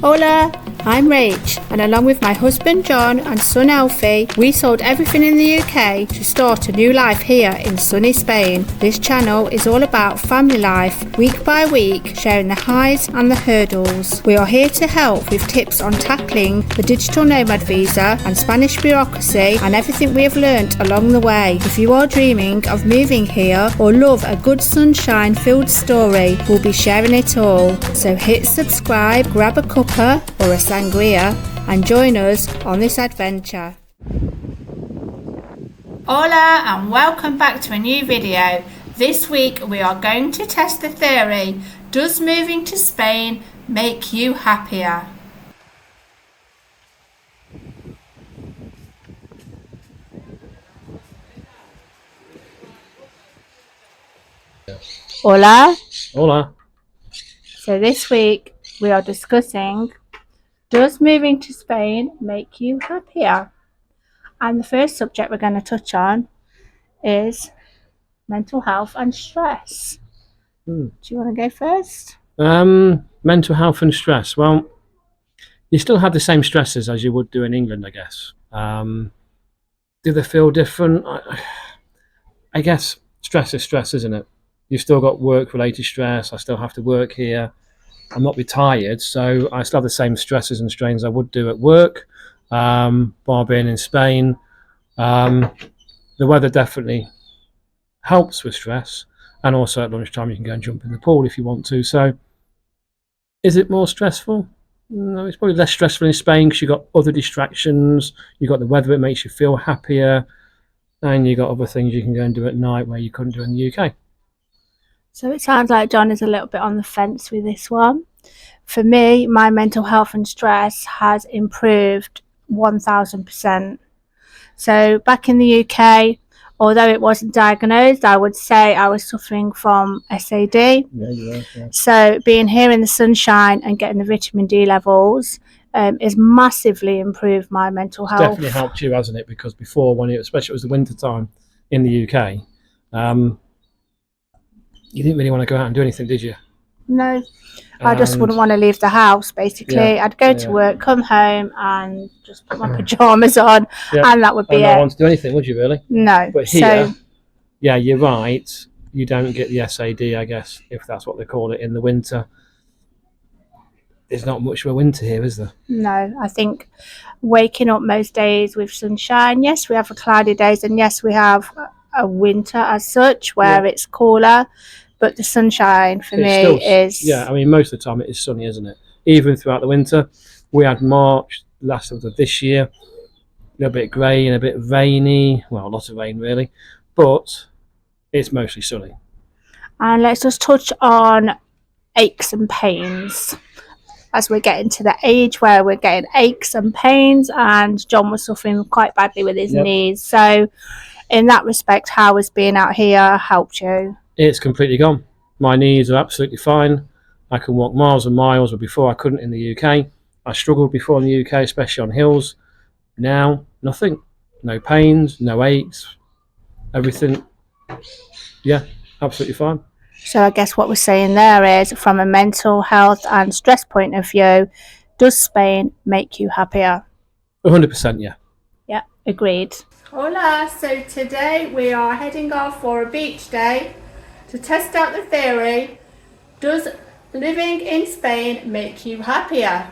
Hola, I'm Rach, and along with my husband John and son Alfie, we sold everything in the UK to start a new life here in sunny Spain. This channel is all about family life, week by week, sharing the highs and the hurdles. We are here to help with tips on tackling the digital nomad visa and Spanish bureaucracy and everything we have learnt along the way. If you are dreaming of moving here or love a good sunshine-filled story, we'll be sharing it all. So hit subscribe, grab a cuppa or a sangria and join us on this adventure. Hola and welcome back to a new video. This week we are going to test the theory, does moving to Spain make you happier? Hola. Hola. So this week we are discussing, does moving to Spain make you happier? And the first subject we're going to touch on is mental health and stress. Do you want to go first? Mental health and stress. Well, you still have the same stresses as you would do in England, I guess. Do they feel different? I guess stress is stress, isn't it? You've still got work-related stress. I still have to work here. I'm not retired, so I still have the same stresses and strains I would do at work, bar being in Spain. The weather definitely helps with stress, and also at lunchtime you can go and jump in the pool if you want to. So is it more stressful? No, it's probably less stressful in Spain because you've got other distractions. You've got the weather, it makes you feel happier, and you've got other things you can go and do at night where you couldn't do in the UK. So it sounds like John is a little bit on the fence with this one. For me, my mental health and stress has improved 1000%. So back in the UK, although it wasn't diagnosed, I would say I was suffering from SAD. Yeah, you are, yeah. So being here in the sunshine and getting the vitamin D levels has massively improved my mental health. Definitely helped you, hasn't it? Because before, especially it was the winter time in the UK, you didn't really want to go out and do anything, did you? No, I just wouldn't want to leave the house, basically. Yeah, I'd go to work, come home and just put my pyjamas on, and that would be it. Not want to do anything, would you really? No. But here, yeah, you're right. You don't get the SAD, I guess, if that's what they call it, in the winter. There's not much of a winter here, is there? No, I think waking up most days with sunshine. Yes, we have the cloudy days, and yes, we have a winter as such where it's cooler. But the sunshine for me is... Yeah, I mean, most of the time it is sunny, isn't it? Even throughout the winter. We had March, last of this year, a little bit grey and a bit rainy. Well, a lot of rain, really. But it's mostly sunny. And let's just touch on aches and pains. As we're getting to the age where we're getting aches and pains, and John was suffering quite badly with his knees. So in that respect, how has being out here helped you? It's completely gone. My knees are absolutely fine. I can walk miles and miles, but before I couldn't in the UK. I struggled before in the UK, especially on hills. Now, nothing. No pains, no aches, everything. Yeah, absolutely fine. So I guess what we're saying there is, from a mental health and stress point of view, does Spain make you happier? 100%, yeah. Yeah, agreed. Hola, so today we are heading off for a beach day to test out the theory, does living in Spain make you happier?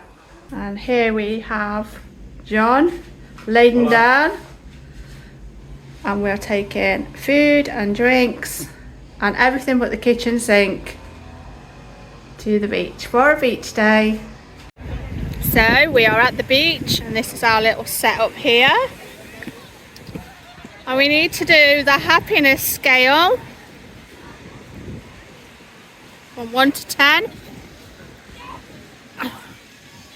And here we have John laden down, and we're taking food and drinks and everything but the kitchen sink to the beach for a beach day. So we are at the beach, and this is our little setup here, and we need to do the happiness scale from 1 to 10. What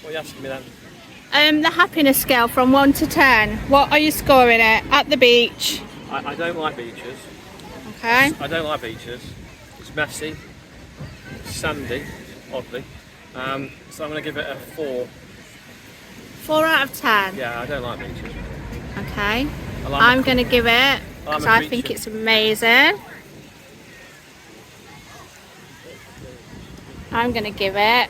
are you asking me then? The happiness scale from 1 to 10. What are you scoring it at the beach? I don't like beaches. Okay. I don't like beaches. It's messy, it's sandy, oddly. So I'm going to give it a 4. 4 out of 10? Yeah, I don't like beaches. Okay. I'm going to give it, because I think it's amazing, I'm going to give it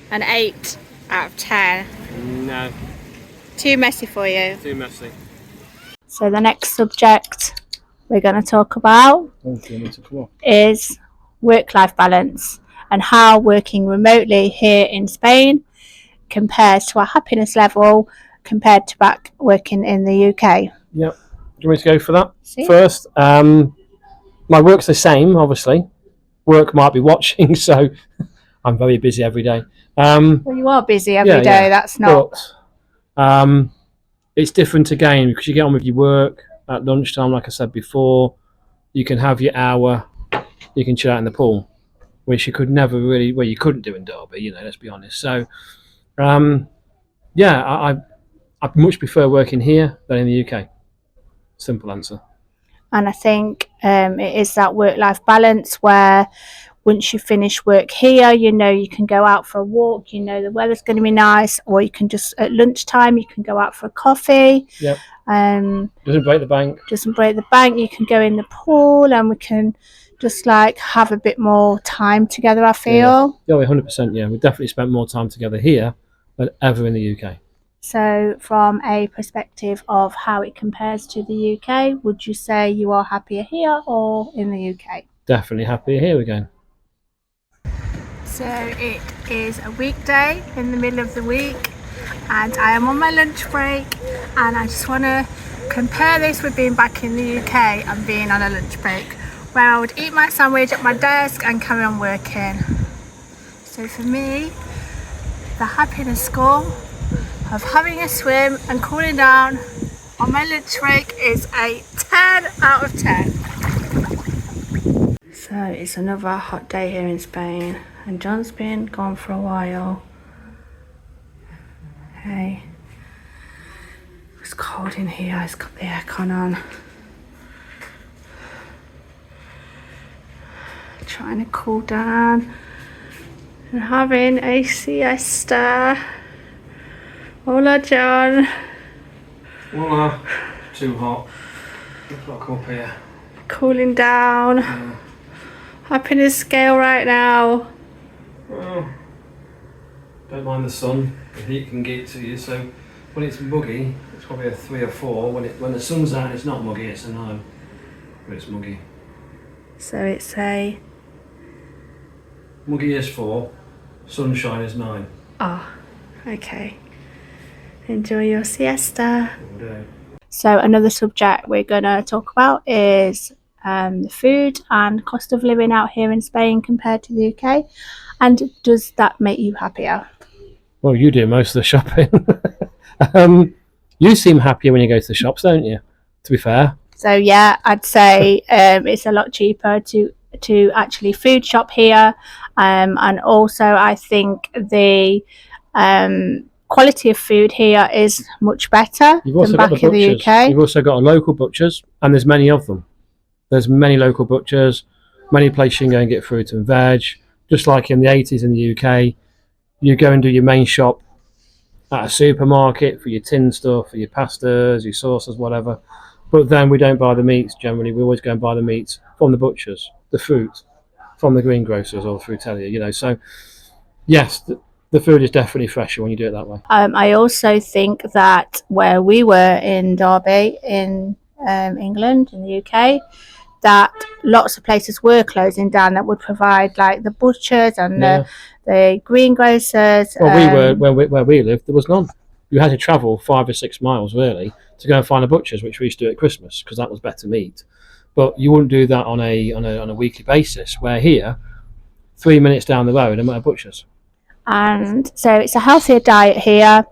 An 8 out of 10. No, Too messy for you. too messy. So the next subject we're going to talk about is work-life balance and how working remotely here in Spain compares to our happiness level compared to back working in the UK. Yep. Do you want me to go for that See? first? My work's the same, obviously. Work might be watching, so I'm very busy every day. Well, you are busy every day. Yeah. That's not. But, it's different again because you get on with your work at lunchtime, like I said before. You can have your hour, you can chill out in the pool, which you could never really, well, you couldn't do in Derby, let's be honest. So, yeah, I much prefer working here than in the UK. Simple answer. And I think it is that work-life balance where once you finish work here, you can go out for a walk, the weather's going to be nice, or you can just at lunchtime, you can go out for a coffee. Yep. Doesn't break the bank. You can go in the pool and we can just like have a bit more time together, I feel. Yeah, 100%. Yeah, we definitely spent more time together here than ever in the UK. So from a perspective of how it compares to the UK, would you say you are happier here or in the UK? Definitely happier here again. So it is a weekday in the middle of the week and I am on my lunch break, and I just want to compare this with being back in the UK and being on a lunch break where I would eat my sandwich at my desk and carry on working. So for me, the happiness score of having a swim and cooling down on my lunch break is a 10 out of 10. So it's another hot day here in Spain and John's been gone for a while. Hey, it's cold in here, it's got the aircon on. Trying to cool down and having a siesta. Hola, John. Voila. Too hot. Let's not come up here. Cooling down. Yeah. Happiness scale right now. Well, don't mind the sun. The heat can get to you. So when it's muggy, it's probably a 3 or 4. When the sun's out, it's not muggy. It's a 9. But it's muggy. So it's a muggy is 4. Sunshine is 9. Oh, okay. Enjoy your siesta. All day. So another subject we're going to talk about is the food and cost of living out here in Spain compared to the UK. And does that make you happier? Well, you do most of the shopping. You seem happier when you go to the shops, don't you? To be fair. So yeah, I'd say it's a lot cheaper to actually food shop here, and also I think the quality of food here is much better than back in the UK. You've also got a local butchers, and there's many of them. There's many local butchers, many places you can go and get fruit and veg. Just like in the 80s in the UK, you go and do your main shop at a supermarket for your tin stuff, for your pastas, your sauces, whatever. But then we don't buy the meats generally. We always go and buy the meats from the butchers, the fruit from the greengrocers or the fruiteria, So, yes, the food is definitely fresher when you do it that way. I also think that where we were in Derby, in England, in the UK, that lots of places were closing down that would provide like the butchers and the greengrocers. Well, where we lived, there was none. You had to travel 5 or 6 miles really to go and find a butcher's, which we used to do at Christmas because that was better meat. But you wouldn't do that on a weekly basis. Where here, 3 minutes down the road, I'm at a butcher's. And so it's a healthier diet here,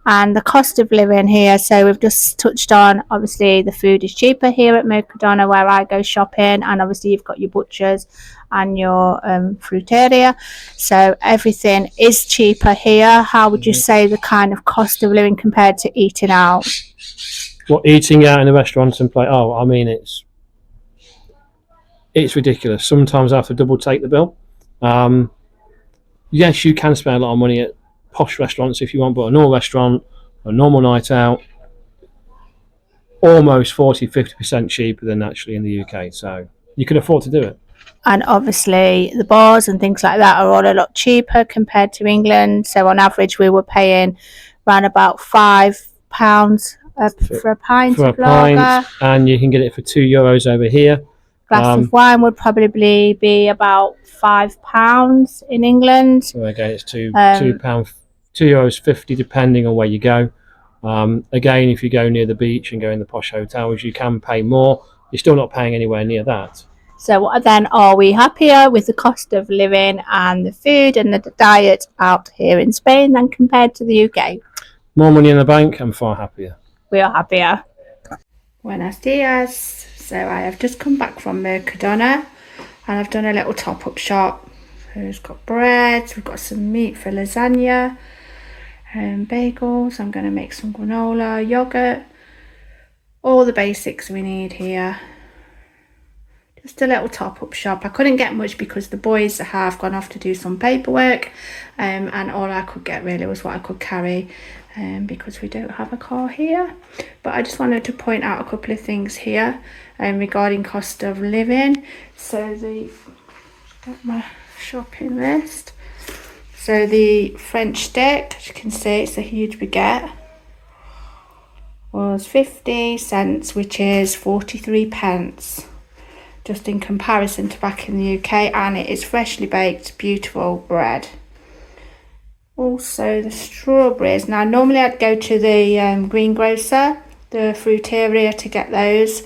and the cost of living here. So we've just touched on, obviously, the food is cheaper here at Mercadona where I go shopping, and obviously you've got your butchers and your fruiteria. So everything is cheaper here. How would you say the kind of cost of living compared to eating out? Well, eating out in a restaurant and I mean, it's ridiculous. Sometimes I have to double take the bill. Yes, you can spend a lot of money at posh restaurants if you want, but a normal restaurant, a normal night out, almost 40-50% cheaper than actually in the UK. So you can afford to do it. And obviously the bars and things like that are all a lot cheaper compared to England. So on average we were paying around about £5 for a pint for a of lager. pint, and you can get it for €2 over here. Glass of wine would probably be about £5 in England. So again, it's €2.50 depending on where you go. Again, if you go near the beach and go in the posh hotels, you can pay more. You're still not paying anywhere near that. So then, are we happier with the cost of living and the food and the diet out here in Spain than compared to the UK? More money in the bank, I'm far happier. We are happier. Buenos dias. So I have just come back from Mercadona and I've done a little top-up shop. So it's got bread, we've got some meat for lasagna, and bagels. I'm going to make some granola, yogurt, all the basics we need here. Just a little top-up shop. I couldn't get much because the boys have gone off to do some paperwork, and all I could get really was what I could carry, because we don't have a car here. But I just wanted to point out a couple of things here regarding cost of living. So got my shopping list. So the French stick, as you can see, it's a huge baguette, was 50 cents, which is 43 pence. Just in comparison to back in the UK, and it is freshly baked, beautiful bread. Also the strawberries. Now normally I'd go to the greengrocer, the fruit area, to get those.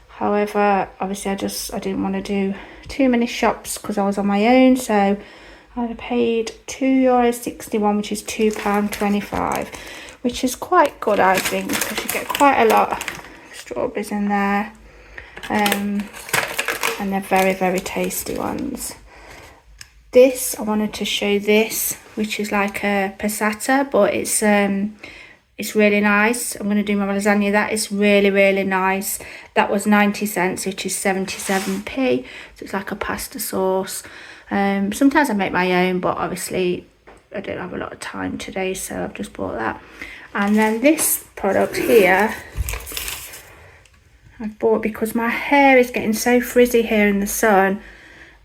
However, obviously I didn't want to do too many shops because I was on my own, so I paid €2.61, which is £2.25, which is quite good, I think, because you get quite a lot of strawberries in there. And they're very, very tasty ones. This, I wanted to show this, which is like a passata, but it's really nice. I'm going to do my lasagna. That is really, really nice. That was 90 cents, which is 77p. So it's like a pasta sauce. Sometimes I make my own, but obviously I don't have a lot of time today, so I've just bought that. And then this product here, I bought because my hair is getting so frizzy here in the sun.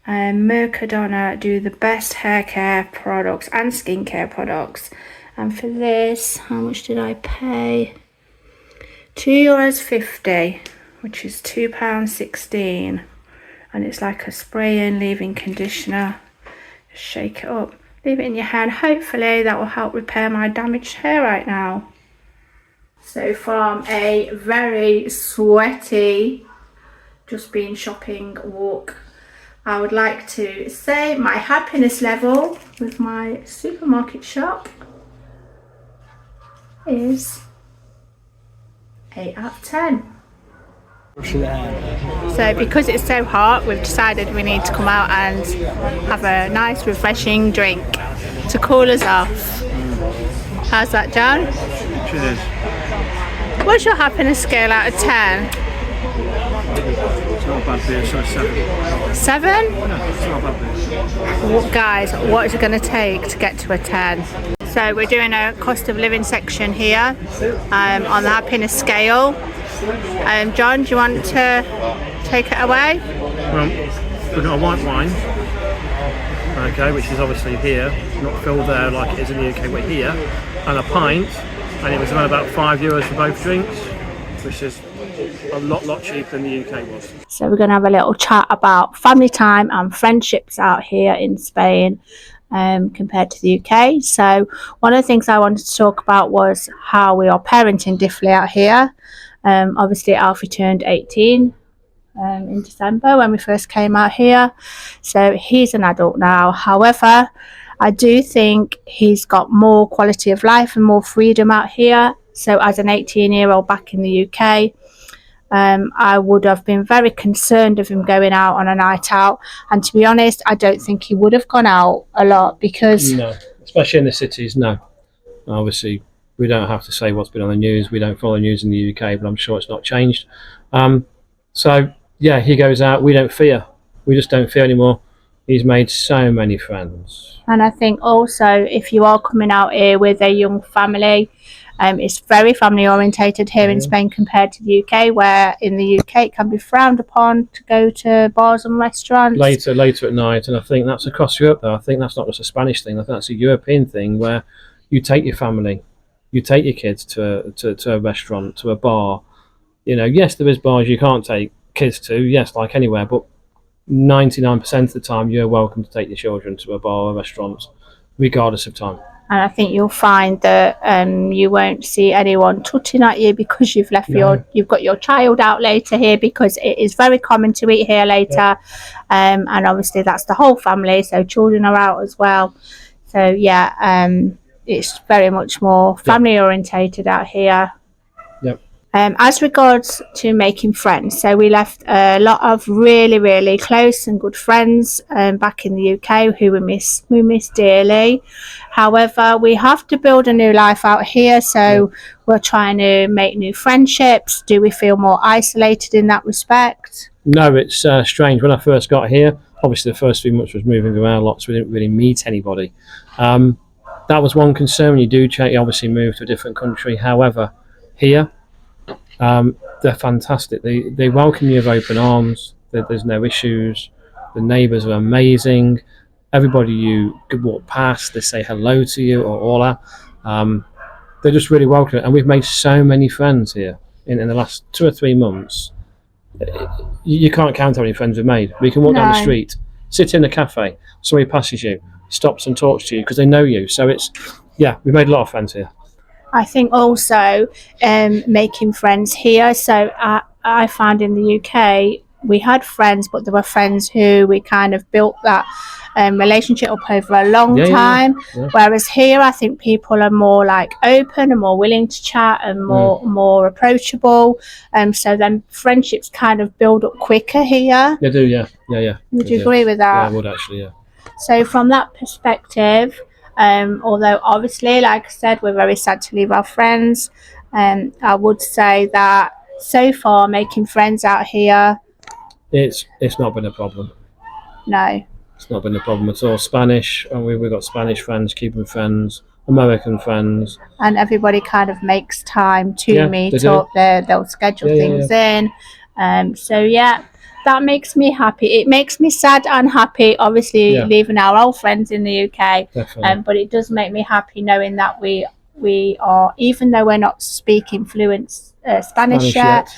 Mercadona do the best hair care products and skincare products. And for this, how much did I pay? €2.50, which is £2.16. And it's like a spray-in leave-in conditioner. Just shake it up, leave it in your hair, and hopefully that will help repair my damaged hair right now. So from a very sweaty, just been shopping walk, I would like to say my happiness level with my supermarket shop is 8 out of 10. So because it's so hot, we've decided we need to come out and have a nice refreshing drink to cool us off. How's that, John? It is. What's your happiness scale out of 10? It's not a bad beer, so 7. 7? No, it's not a bad beer. Well, guys, what is it going to take to get to a 10? So we're doing a cost of living section here on the happiness scale. John, do you want to take it away? Well, we've got a white wine, okay, which is obviously here, not filled there like it is in the UK, but here, and a pint, and it was around about €5 for both drinks, which is a lot cheaper than the UK was. So we're going to have a little chat about family time and friendships out here in Spain compared to the UK. So one of the things I wanted to talk about was how we are parenting differently out here. Obviously Alfie turned 18 in December when we first came out here, so he's an adult now. However, I do think he's got more quality of life and more freedom out here. So as an 18-year-old back in the UK, I would have been very concerned of him going out on a night out, and to be honest, I don't think he would have gone out a lot because no, especially in the cities. No, obviously we don't have to say what's been on the news. We don't follow the news in the UK, but I'm sure it's not changed. So yeah, he goes out. We don't fear. We just don't fear anymore. He's made so many friends. And I think also if you are coming out here with a young family, It's very family orientated here in Spain compared to the UK, where in the UK it can be frowned upon to go to bars and restaurants later at night. And I think that's across Europe, though. I think that's not just a Spanish thing. I think that's a European thing where you take your family, you take your kids to a restaurant, to a bar. Yes, there is bars you can't take kids to, yes, like anywhere, but 99% of the time you're welcome to take your children to a bar or a restaurant, regardless of time. And I think you'll find that you won't see anyone tutting at you because you've left you've got your child out later here, because it is very common to eat here later. And obviously that's the whole family, so children are out as well. So it's very much more family orientated out here. Yep. As regards to making friends, so we left a lot of really, really close and good friends back in the UK who we miss dearly. However, we have to build a new life out here, so we're trying to make new friendships. Do we feel more isolated in that respect? No, it's strange. When I first got here, obviously the first few months was moving around lots, so we didn't really meet anybody. That was one concern when you do you obviously move to a different country. However, here, they're fantastic. They welcome you with open arms. There's no issues. The neighbours are amazing. Everybody you could walk past, they say hello to you or hola. They're just really welcoming, and we've made so many friends here in the last 2 or 3 months. You can't count how many friends we've made. We can walk down the street, sit in a cafe, somebody passes you, stops and talks to you because they know you. So we've made a lot of friends here. I think also making friends here. So I found in the UK we had friends, but there were friends who we kind of built that relationship up over a long time. Yeah. Whereas here, I think people are more like open and more willing to chat and more approachable. So then friendships kind of build up quicker here. They do, yeah. Would you agree with that? Yeah, I would actually, yeah. So from that perspective, although obviously, like I said, we're very sad to leave our friends, I would say that so far making friends out here, it's not been a problem. No, it's not been a problem at all. Spanish, and we've got Spanish friends, Cuban friends, American friends, and everybody kind of makes time to meet up. They'll schedule things in. That makes me happy. It makes me sad and happy, obviously, leaving our old friends in the UK. But it does make me happy knowing that we are, even though we're not speaking fluent Spanish yet,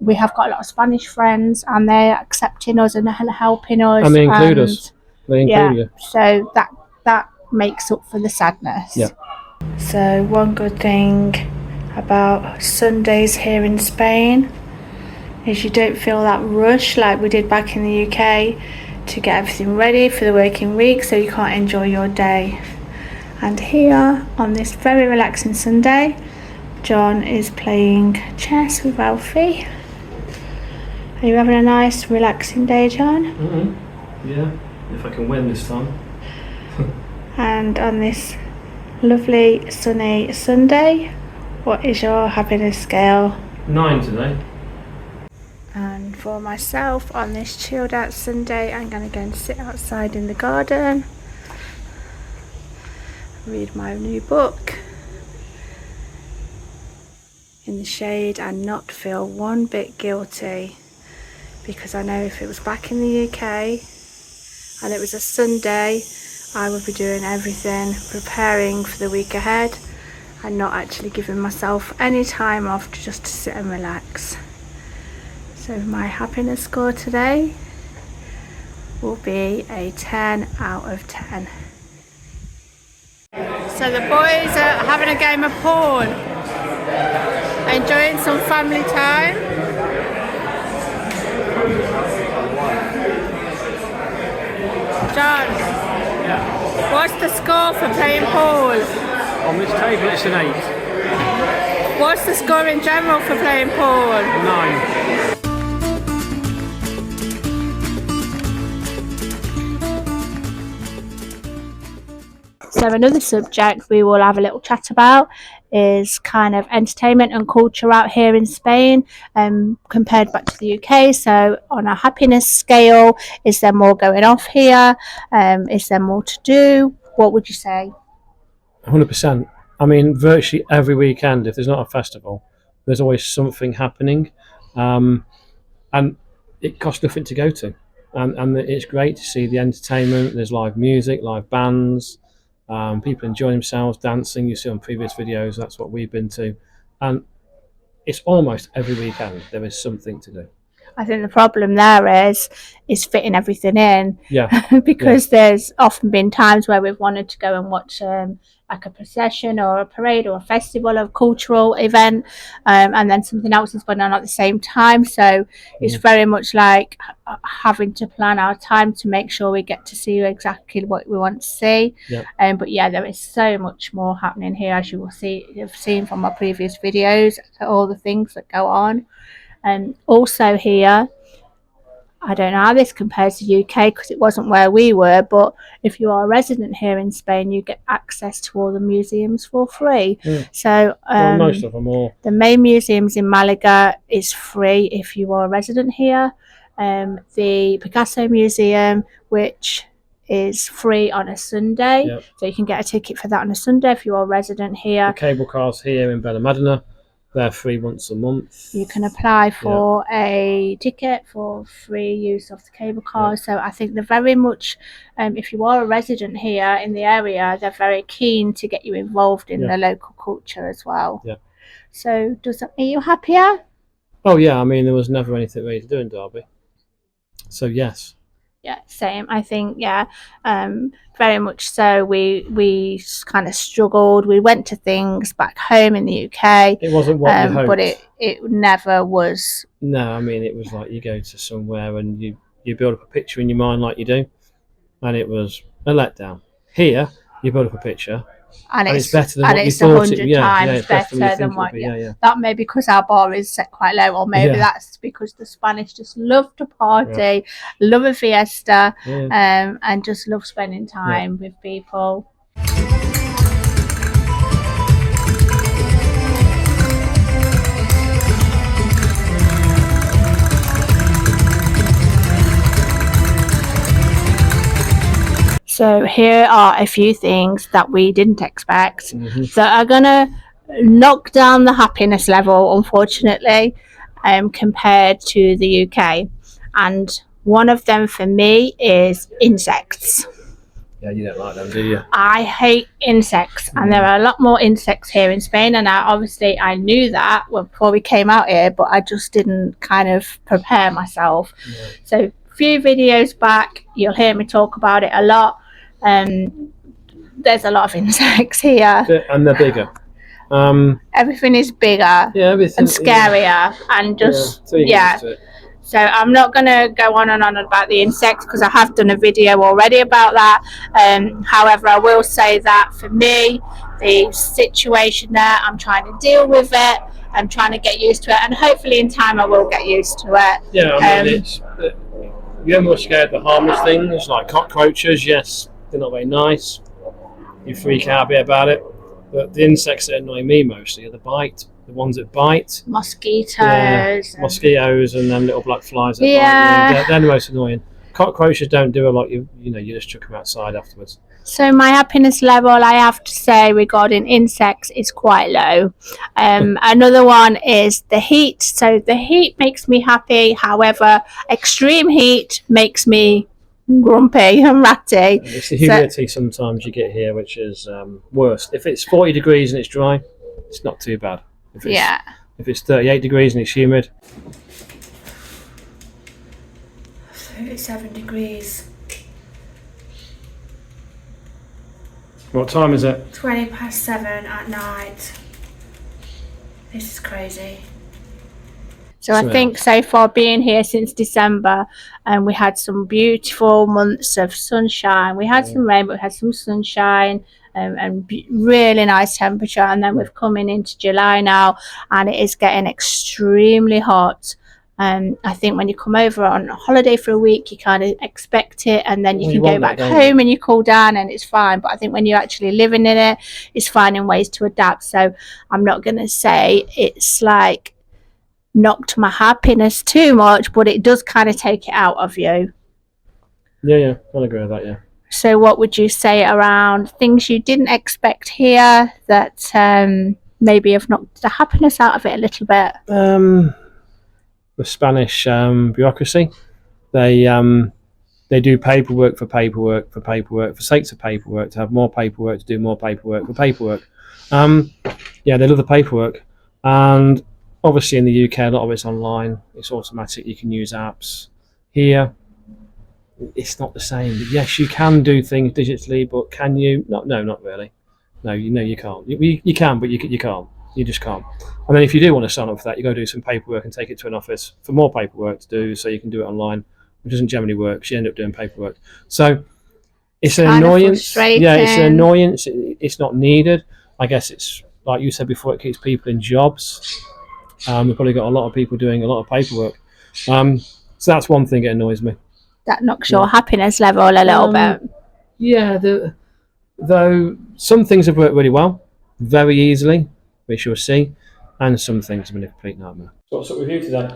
we have got a lot of Spanish friends, and they're accepting us and helping us. And they include us. They include you. So that makes up for the sadness. Yeah. So one good thing about Sundays here in Spain is you don't feel that rush like we did back in the UK to get everything ready for the working week, so you can't enjoy your day. And here on this very relaxing Sunday, John is playing chess with Alfie. Are you having a nice relaxing day, John? Yeah, if I can win this time. And on this lovely sunny Sunday, what is your happiness scale? 9 today. And for myself, on this chilled out Sunday, I'm going to go and sit outside in the garden, read my new book in the shade, and not feel one bit guilty, because I know if it was back in the UK and it was a Sunday, I would be doing everything, preparing for the week ahead, and not actually giving myself any time off just to sit and relax. So my happiness score today will be a 10 out of 10. So the boys are having a game of pool, enjoying some family time. John, what's the score for playing pool? On this table it's an 8. What's the score in general for playing pool? 9. So another subject we will have a little chat about is kind of entertainment and culture out here in Spain, compared back to the UK. So on a happiness scale, is there more going off here? Is there more to do? What would you say? 100%. I mean, virtually every weekend, if there's not a festival, there's always something happening, and it costs nothing to go to, and it's great to see the entertainment. There's live music, live bands, people enjoying themselves, dancing. You see on previous videos, that's what we've been to, and it's almost every weekend there is something to do. I think the problem there is fitting everything in. Yeah. Because there's often been times where we've wanted to go and watch like a procession or a parade or a festival or a cultural event, and then something else is going on at the same time. So it's very much like having to plan our time to make sure we get to see exactly what we want to see. Yeah. But yeah, there is so much more happening here, as you will see, you've seen from our previous videos, all the things that go on. And also here, I don't know how this compares to UK because it wasn't where we were, but if you are a resident here in Spain, you get access to all the museums for free. So well, most of them all. The main museums in Malaga is free if you are a resident here. The Picasso Museum, which is free on a Sunday, so you can get a ticket for that on a Sunday if you are a resident here. The cable cars here in Benalmádena, they're free once a month. You can apply for a ticket for free use of the cable cars. So I think they're very much, if you are a resident here in the area, they're very keen to get you involved in the local culture as well. Yeah. So does that make you happier? Oh yeah, I mean there was never anything really to do in Derby. So yes. Yeah, same. I think very much so. We kind of struggled. We went to things back home in the UK. It wasn't what you hoped. But it never was. No, I mean it was like you go to somewhere and you build up a picture in your mind like you do, and it was a letdown. Here you build up a picture. And it's better than what you thought it. 100 times better than what. That may be because our bar is set quite low, or maybe that's because the Spanish just love to party, love a fiesta, and just love spending time with people. So here are a few things that we didn't expect that are going to knock down the happiness level, unfortunately, compared to the UK. And one of them for me is insects. Yeah, you don't like them, do you? I hate insects, and there are a lot more insects here in Spain, and I knew that before we came out here, but I just didn't kind of prepare myself. So a few videos back, you'll hear me talk about it a lot. There's a lot of insects here, and they're bigger. Everything is bigger, and scarier, and just So I'm not going to go on and on about the insects because I have done a video already about that. However, I will say that for me, the situation there, I'm trying to deal with it. I'm trying to get used to it, and hopefully in time I will get used to it. Yeah, I mean, you're more scared of the harmless things like cockroaches. Yes, they're not very nice. You freak out a bit about it. But the insects that annoy me mostly are the ones that bite. Mosquitoes. Mosquitoes and then little black flies that bite. They're the most annoying. Cockroaches don't do a lot. You just chuck them outside afterwards. So my happiness level, I have to say, regarding insects is quite low. Another one is the heat. So the heat makes me happy. However, extreme heat makes me grumpy and ratty. It's the humidity sometimes you get here, which is worse. If it's 40 degrees and it's dry, it's not too bad. If it's 38 degrees and it's humid. 37 degrees. What time is it? 7:20 at night. This is crazy. So I think so far being here since December, and we had some beautiful months of sunshine. We had some rain, but we had some sunshine and really nice temperature. And then we're coming into July now, and it is getting extremely hot. I think when you come over on holiday for a week, you kind of expect it, and then you can go back home and you cool down and it's fine. But I think when you're actually living in it, it's finding ways to adapt. So I'm not going to say it's like knocked my happiness too much, but it does kind of take it out of you. Yeah, I'll agree with that, So what would you say around things you didn't expect here that maybe have knocked the happiness out of it a little bit? The Spanish bureaucracy. They do paperwork for paperwork for paperwork for sakes of paperwork, to have more paperwork, to do more paperwork for paperwork. Yeah, they love the paperwork. And obviously in the UK, a lot of it's online. It's automatic. You can use apps. Here, it's not the same. Yes, you can do things digitally, but can you? No, not really. No, you can't. You can, but you can't. You just can't. And then if you do want to sign up for that, you got to do some paperwork and take it to an office for more paperwork to do, so you can do it online, which doesn't generally work. So you end up doing paperwork. So it's an annoyance. Yeah, it's an annoyance. It's not needed. I guess it's like you said before. It keeps people in jobs. We've probably got a lot of people doing a lot of paperwork. So that's one thing that annoys me. That knocks your happiness level a little bit. Yeah, though some things have worked really well, very easily, which you'll see, and some things have been a complete nightmare. So what's up with you today?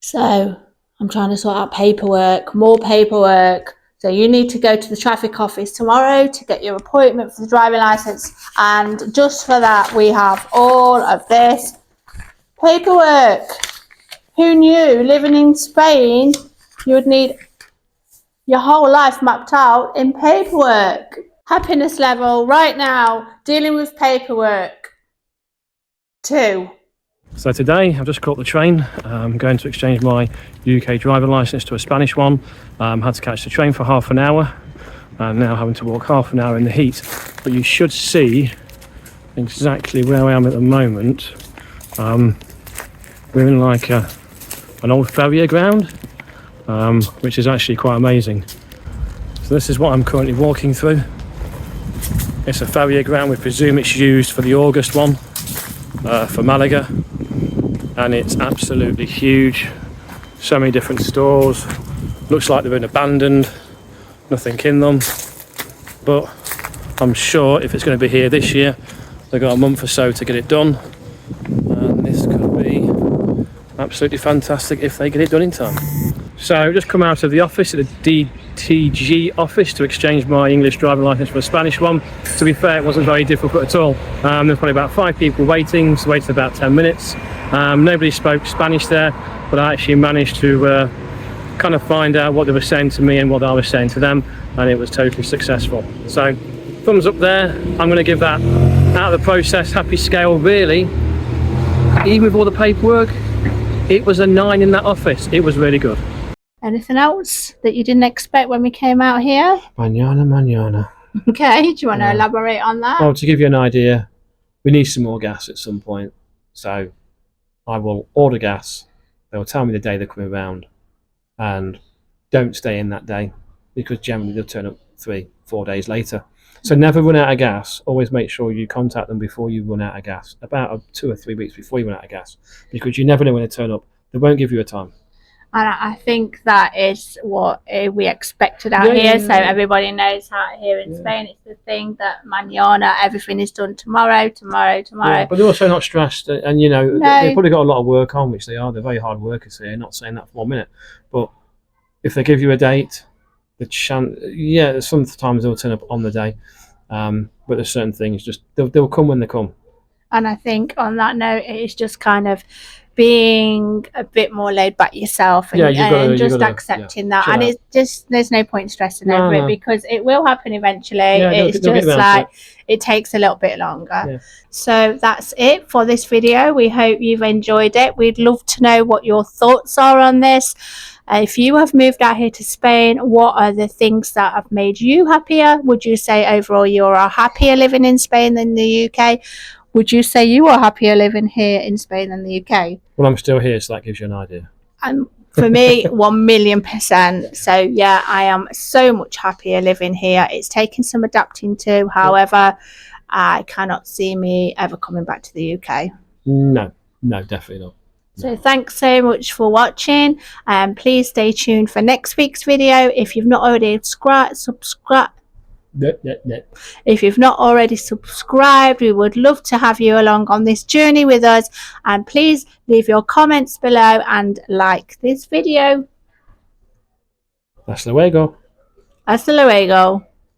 So I'm trying to sort out paperwork, more paperwork. So you need to go to the traffic office tomorrow to get your appointment for the driving licence. And just for that, we have all of this paperwork. Who knew living in Spain, you would need your whole life mapped out in paperwork? Happiness level right now, dealing with paperwork. 2. So today I've just caught the train. I'm going to exchange my UK driver licence to a Spanish one. Had to catch the train for half an hour and now having to walk half an hour in the heat. But you should see exactly where I am at the moment. We're in like an old farrier ground, which is actually quite amazing. So this is what I'm currently walking through. It's a farrier ground. We presume it's used for the August one, for Malaga. And it's absolutely huge. So many different stores. Looks like they've been abandoned. Nothing in them. But I'm sure if it's going to be here this year, they've got a month or so to get it done. And this could be absolutely fantastic if they get it done in time. So I've just come out of the office at the DTG office to exchange my English driving licence for a Spanish one. To be fair, it wasn't very difficult at all. There's probably about 5 people waiting, so waited about 10 minutes. Nobody spoke Spanish there, but I actually managed to kind of find out what they were saying to me and what I was saying to them, and it was totally successful. So thumbs up there. I'm going to give that out of the process happy scale. Really, even with all the paperwork, it was a 9 in that office. It was really good. Anything else that you didn't expect when we came out here? Mañana. Okay, do you want to elaborate on that? Well, to give you an idea, we need some more gas at some point. So I will order gas. They'll tell me the day they're coming around, and don't stay in that day, because generally they'll turn up 3-4 days later. So never run out of gas. Always make sure you contact them before you run out of gas, about 2 or 3 weeks before you run out of gas, because you never know when they turn up. They won't give you a time. And I think that is what we expected out here. So everybody knows how here in Spain, it's the thing that mañana, everything is done tomorrow. Yeah, but they're also not stressed, and they've probably got a lot of work on, which they are. They're very hard workers here. Not saying that for 1 minute, but if they give you a date, sometimes they'll turn up on the day, but there's certain things they'll come when they come. And I think on that note, it's just kind of being a bit more laid back yourself and, accepting that. And it's just, there's no point stressing over it, because it will happen eventually. It's just like it takes a little bit longer. So that's it for this video. We hope you've enjoyed it. We'd love to know what your thoughts are on this. If you have moved out here to Spain, what are the things that have made you happier? Would you say overall you are happier living in Spain than the UK? Would you say you are happier living here in Spain than the UK? Well, I'm still here, so that gives you an idea. For me, 1,000,000%. So yeah, I am so much happier living here. It's taken some adapting to. However, I cannot see me ever coming back to the UK. No, definitely not. So thanks so much for watching, and please stay tuned for next week's video. If you've not already subscribed. If you've not already subscribed, we would love to have you along on this journey with us, and please leave your comments below and like this video. Hasta luego. Hasta luego.